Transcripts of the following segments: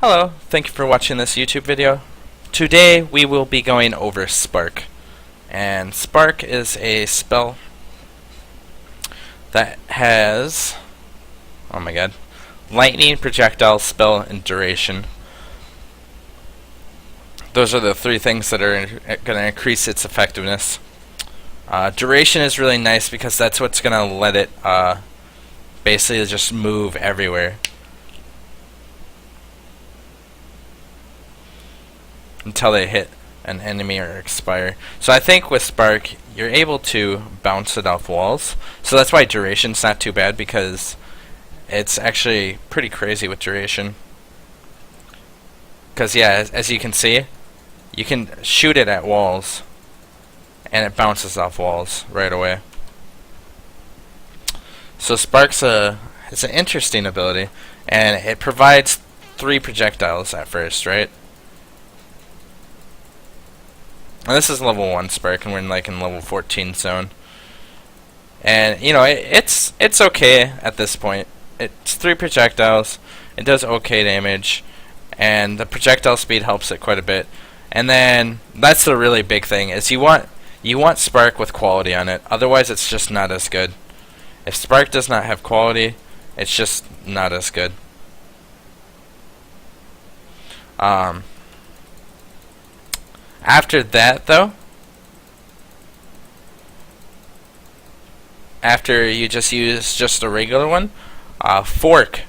Hello, thank you for watching this YouTube video. Today we will be going over Spark. And Spark is a spell that has, oh my god, lightning, projectile, spell, and duration. Those are the three things that are going to increase its effectiveness. Duration is really nice because that's what's going to let it basically just move everywhere until they hit an enemy or expire. So I think with Spark, you're able to bounce it off walls. So that's why duration's not too bad, because it's actually pretty crazy with duration. Because yeah, as you can see, you can shoot it at walls and it bounces off walls right away. So Spark's it's an interesting ability, and it provides 3 projectiles at first, right? And this is level 1 Spark, and we're in level 14 zone. And you know, it's okay at this point. It's 3 projectiles. It does okay damage, and the projectile speed helps it quite a bit. And then that's the really big thing, is you want Spark with quality on it. Otherwise, it's just not as good. If Spark does not have quality, it's just not as good. After that, though, after you just use just a regular one, Fork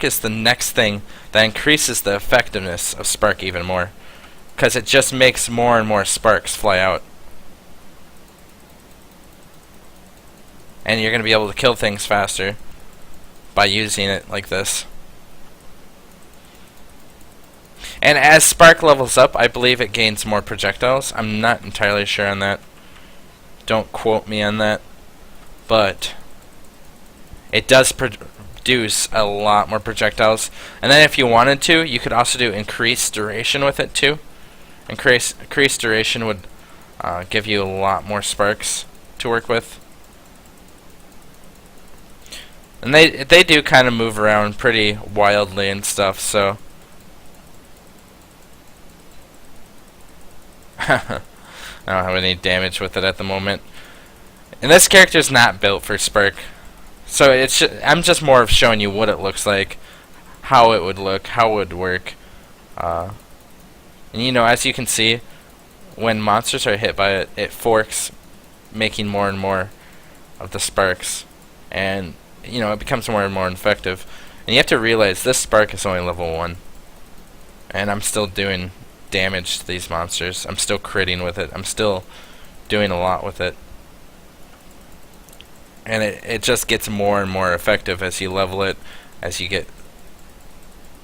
is the next thing that increases the effectiveness of Spark even more, because it just makes more and more sparks fly out, and you're going to be able to kill things faster by using it like this. And as Spark levels up, I believe it gains more projectiles. I'm not entirely sure on that. Don't quote me on that. But it does produce a lot more projectiles. And then if you wanted to, you could also do increased duration with it too. Increased duration would give you a lot more sparks to work with. And they do kind of move around pretty wildly and stuff, so I don't have any damage with it at the moment. And this character's not built for Spark, so I'm just more of showing you what it looks like, how it would look, how it would work. And you know, as you can see, when monsters are hit by it, it forks, making more and more of the sparks, and you know, it becomes more and more effective. And you have to realize this Spark is only level 1, and I'm still doing damage to these monsters. I'm still critting with it. I'm still doing a lot with it. And it just gets more and more effective as you level it, as you get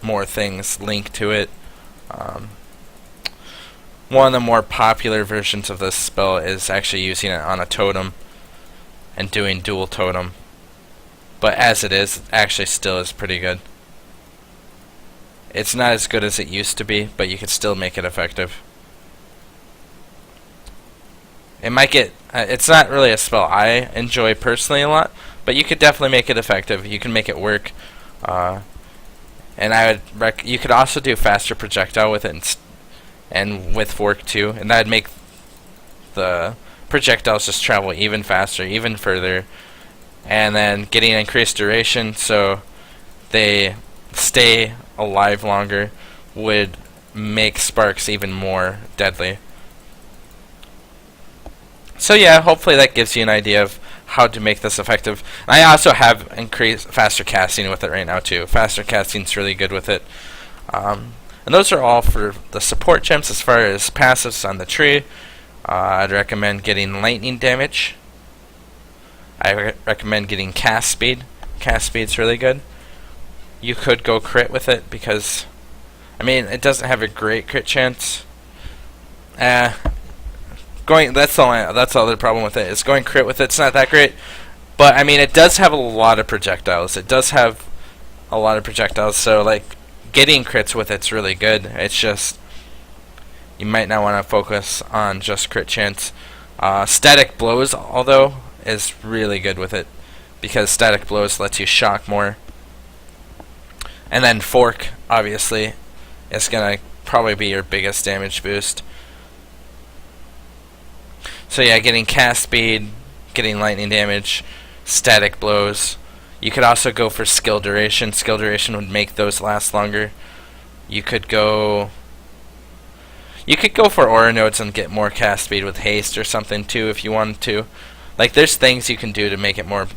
more things linked to it. One of the more popular versions of this spell is actually using it on a totem and doing dual totem. But as it is, it actually still is pretty good. It's not as good as it used to be, but you can still make it effective. It might get... it's not really a spell I enjoy personally a lot, but you could definitely make it effective. You can make it work. And I would you could also do faster projectile with it, and with Fork too, and that would make the projectiles just travel even faster, even further. And then getting increased duration, so they stay alive longer, would make sparks even more deadly. So yeah, hopefully that gives you an idea of how to make this effective. I also have increased faster casting with it right now too. Faster casting's really good with it. And those are all for the support gems. As far as passives on the tree, I'd recommend getting lightning damage. I recommend getting cast speed. Cast speed's really good. You could go crit with it, because I mean, it doesn't have a great crit chance. That's the other problem with it. Is going crit with it's not that great. But I mean, it does have a lot of projectiles. It does have a lot of projectiles, so like getting crits with it's really good. It's just you might not want to focus on just crit chance. Static blows, although, is really good with it, because static blows lets you shock more. And then Fork, obviously, is gonna probably be your biggest damage boost. So yeah, getting cast speed, getting lightning damage, static blows. You could also go for skill duration. Skill duration would make those last longer. You could go for aura nodes and get more cast speed with haste or something too if you wanted to. Like, there's things you can do to make it more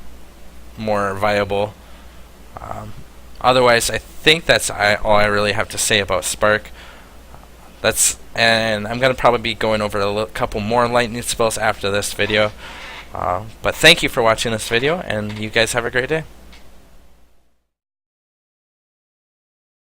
viable. Otherwise, I think that's all I really have to say about Spark. And I'm gonna probably be going over a couple more lightning spells after this video. But thank you for watching this video, and you guys have a great day.